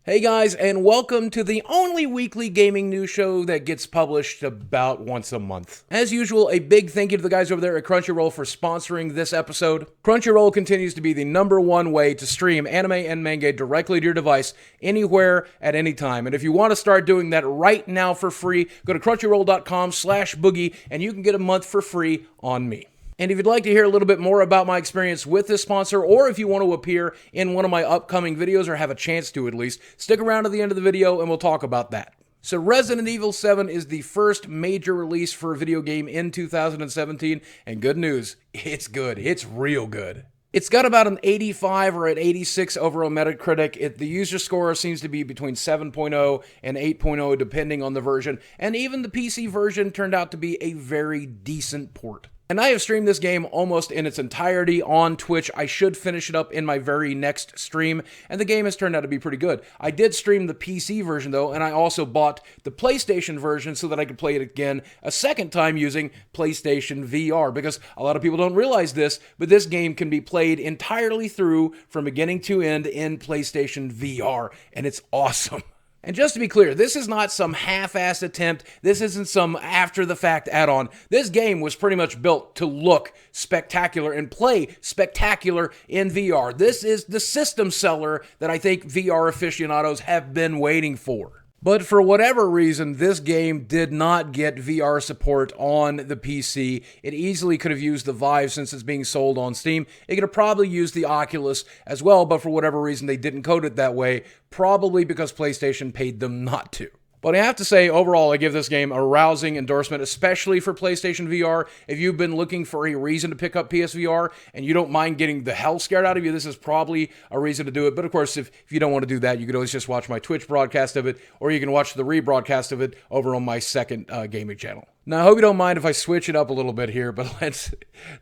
Hey guys, and welcome to the only weekly gaming news show that gets published about once a month. As usual, a big thank you to the guys over there at Crunchyroll for sponsoring this episode. Crunchyroll continues to be the #1 way to stream anime and manga directly to your device, anywhere, at any time. And if you want to start doing that right now for free, go to crunchyroll.com/boogie and you can get a month for free on me. And if you'd like to hear a little bit more about my experience with this sponsor, or if you want to appear in one of my upcoming videos, or have a chance to at least, stick around to the end of the video and we'll talk about that. So Resident Evil 7 is the first major release for a video game in 2017, and good news, it's good. It's real good. It's got about an 85 or an 86 over on Metacritic. The user score seems to be between 7.0 and 8.0 depending on the version, and even the PC version turned out to be a very decent port. And I have streamed this game almost in its entirety on Twitch. I should finish it up in my very next stream, and the game has turned out to be pretty good. I did stream the PC version though, and I also bought the PlayStation version so that I could play it again a second time using PlayStation VR, because a lot of people don't realize this, but this game can be played entirely through from beginning to end in PlayStation VR, and it's awesome. And just to be clear, this is not some half-assed attempt. This isn't some after-the-fact add-on. This game was pretty much built to look spectacular and play spectacular in VR. This is the system seller that I think VR aficionados have been waiting for. But for whatever reason, this game did not get VR support on the PC. It easily could have used the Vive since it's being sold on Steam. It could have probably used the Oculus as well, but for whatever reason, they didn't code it that way, probably because PlayStation paid them not to. But I have to say, overall, I give this game a rousing endorsement, especially for PlayStation VR. If you've been looking for a reason to pick up PSVR and you don't mind getting the hell scared out of you, this is probably a reason to do it. But of course, if you don't want to do that, you could always just watch my Twitch broadcast of it, or you can watch the rebroadcast of it over on my second gaming channel. Now, I hope you don't mind if I switch it up a little bit here, but let's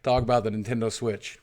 talk about the Nintendo Switch.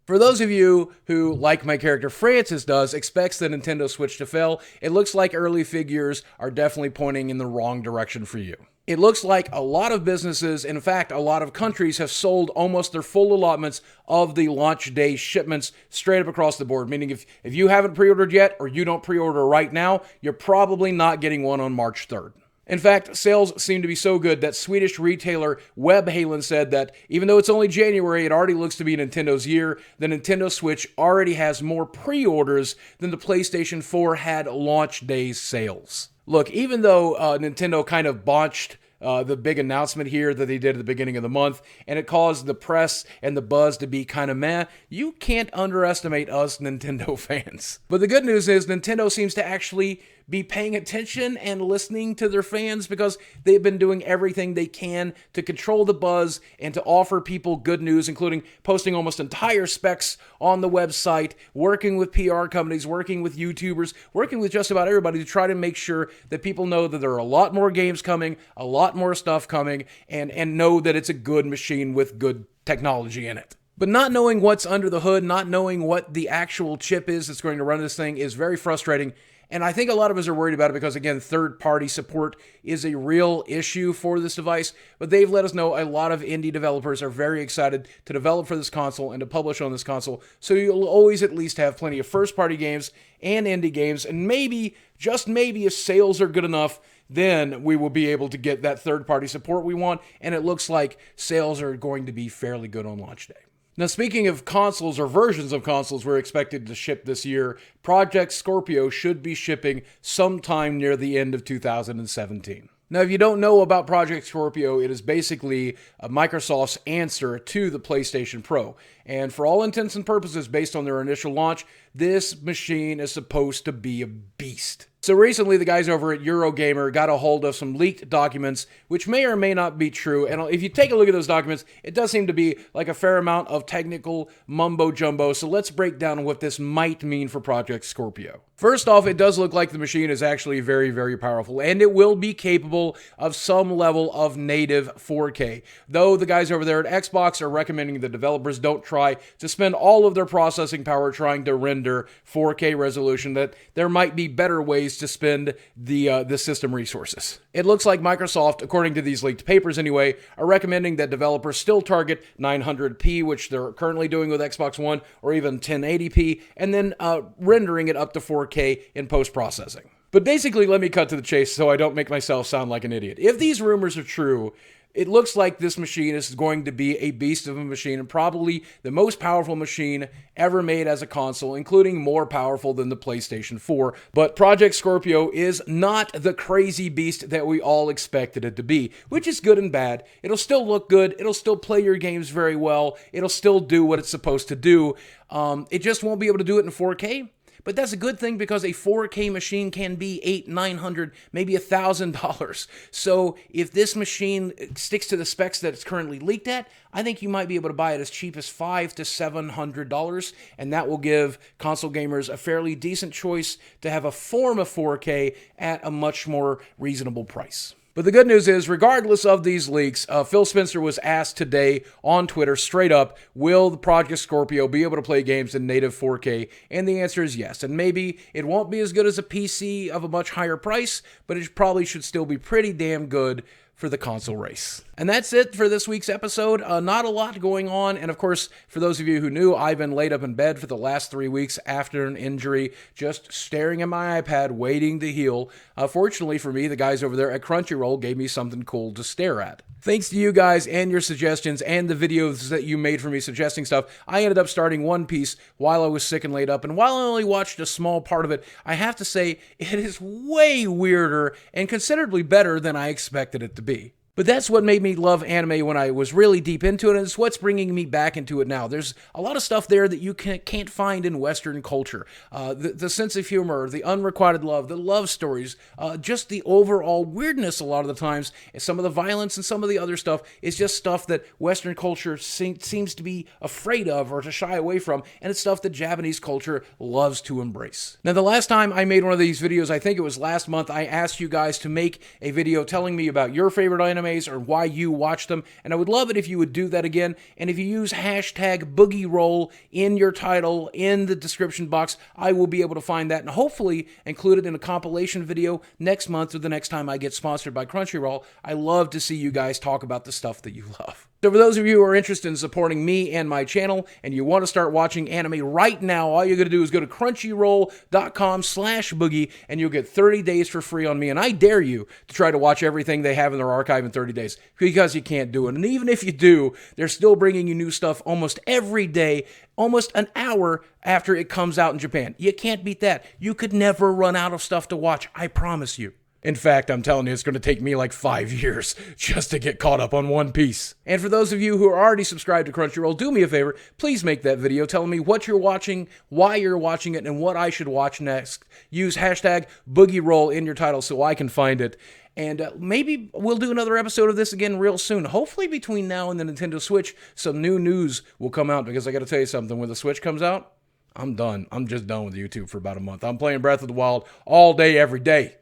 For those of you who, like my character Francis does, expects the Nintendo Switch to fail, it looks like early figures are definitely pointing in the wrong direction for you. It looks like a lot of businesses, in fact, a lot of countries have sold almost their full allotments of the launch day shipments straight up across the board, meaning if you haven't pre-ordered yet, or you don't pre-order right now, you're probably not getting one on March 3rd. In fact, sales seem to be so good that Swedish retailer Webhallen said that even though it's only January, it already looks to be Nintendo's year. The Nintendo Switch already has more pre-orders than the PlayStation 4 had launch day sales. Look, even though Nintendo kind of botched the big announcement here that they did at the beginning of the month, and it caused the press and the buzz to be kind of meh, you can't underestimate us Nintendo fans. But the good news is Nintendo seems to actually be paying attention and listening to their fans, because they've been doing everything they can to control the buzz and to offer people good news, including posting almost entire specs on the website, working with PR companies, working with YouTubers, working with just about everybody to try to make sure that people know that there are a lot more games coming, a lot more stuff coming, and know that it's a good machine with good technology in it. But not knowing what's under the hood, not knowing what the actual chip is that's going to run this thing is very frustrating. And I think a lot of us are worried about it because, again, third-party support is a real issue for this device. But they've let us know a lot of indie developers are very excited to develop for this console and to publish on this console. So you'll always at least have plenty of first-party games and indie games. And maybe, just maybe, if sales are good enough, then we will be able to get that third-party support we want. And it looks like sales are going to be fairly good on launch day. Now, speaking of consoles or versions of consoles we're expected to ship this year, Project Scorpio should be shipping sometime near the end of 2017. Now, if you don't know about Project Scorpio, it is basically Microsoft's answer to the PlayStation Pro. And for all intents and purposes, based on their initial launch, this machine is supposed to be a beast. So recently, the guys over at Eurogamer got a hold of some leaked documents, which may or may not be true. And if you take a look at those documents, it does seem to be like a fair amount of technical mumbo-jumbo. So let's break down what this might mean for Project Scorpio. First off, it does look like the machine is actually very, very powerful, and it will be capable of some level of native 4K. Though the guys over there at Xbox are recommending the developers don't try to spend all of their processing power trying to render 4K resolution, that there might be better ways companies to spend the system resources. It looks like Microsoft, according to these leaked papers anyway, are recommending that developers still target 900p, which they're currently doing with Xbox One, or even 1080p, and then rendering it up to 4K in post-processing. But basically, let me cut to the chase so I don't make myself sound like an idiot. If these rumors are true, it looks like this machine is going to be a beast of a machine and probably the most powerful machine ever made as a console, including more powerful than the PlayStation 4. But Project Scorpio is not the crazy beast that we all expected it to be, which is good and bad. It'll still look good. It'll still play your games very well. It'll still do what it's supposed to do. It just won't be able to do it in 4K. But that's a good thing because a 4K machine can be $800, $900, maybe $1,000. So if this machine sticks to the specs that it's currently leaked at, I think you might be able to buy it as cheap as $500 to $700, and that will give console gamers a fairly decent choice to have a form of 4K at a much more reasonable price. But the good news is, regardless of these leaks, Phil Spencer was asked today on Twitter straight up, will the Project Scorpio be able to play games in native 4K? And the answer is yes. And maybe it won't be as good as a PC of a much higher price, but it probably should still be pretty damn good for the console race. And that's it for this week's episode. Not a lot going on. And of course, for those of you who knew, I've been laid up in bed for the last 3 weeks after an injury, just staring at my iPad, waiting to heal. Fortunately for me, the guys over there at Crunchyroll gave me something cool to stare at. Thanks to you guys and your suggestions and the videos that you made for me suggesting stuff, I ended up starting One Piece while I was sick and laid up. And while I only watched a small part of it, I have to say it is way weirder and considerably better than I expected it to be. But that's what made me love anime when I was really deep into it, and it's what's bringing me back into it now. There's a lot of stuff there that you can't find in Western culture. The sense of humor, the unrequited love, the love stories, just the overall weirdness a lot of the times, and some of the violence and some of the other stuff is just stuff that Western culture seems to be afraid of or to shy away from, and it's stuff that Japanese culture loves to embrace. Now, the last time I made one of these videos, I think it was last month, I asked you guys to make a video telling me about your favorite anime or why you watch them, and I would love it if you would do that again. And if you use hashtag #BoogieRoll in your title, in the description box, I will be able to find that and hopefully include it in a compilation video next month or the next time I get sponsored by Crunchyroll. I love to see you guys talk about the stuff that you love. So for those of you who are interested in supporting me and my channel, and you want to start watching anime right now, all you're going to do is go to crunchyroll.com/boogie, and you'll get 30 days for free on me. And I dare you to try to watch everything they have in their archive in 30 days, because you can't do it. And even if you do, they're still bringing you new stuff almost every day, almost an hour after it comes out in Japan. You can't beat that. You could never run out of stuff to watch, I promise you. In fact, I'm telling you, it's going to take me like 5 years just to get caught up on One Piece. And for those of you who are already subscribed to Crunchyroll, do me a favor, please make that video telling me what you're watching, why you're watching it, and what I should watch next. Use hashtag #BoogieRoll in your title so I can find it. And maybe we'll do another episode of this again real soon. Hopefully between now and the Nintendo Switch, some new news will come out, because I got to tell you something, when the Switch comes out, I'm done. I'm just done with YouTube for about a month. I'm playing Breath of the Wild all day, every day.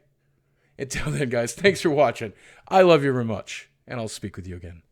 Until then, guys, thanks for watching. I love you very much, and I'll speak with you again.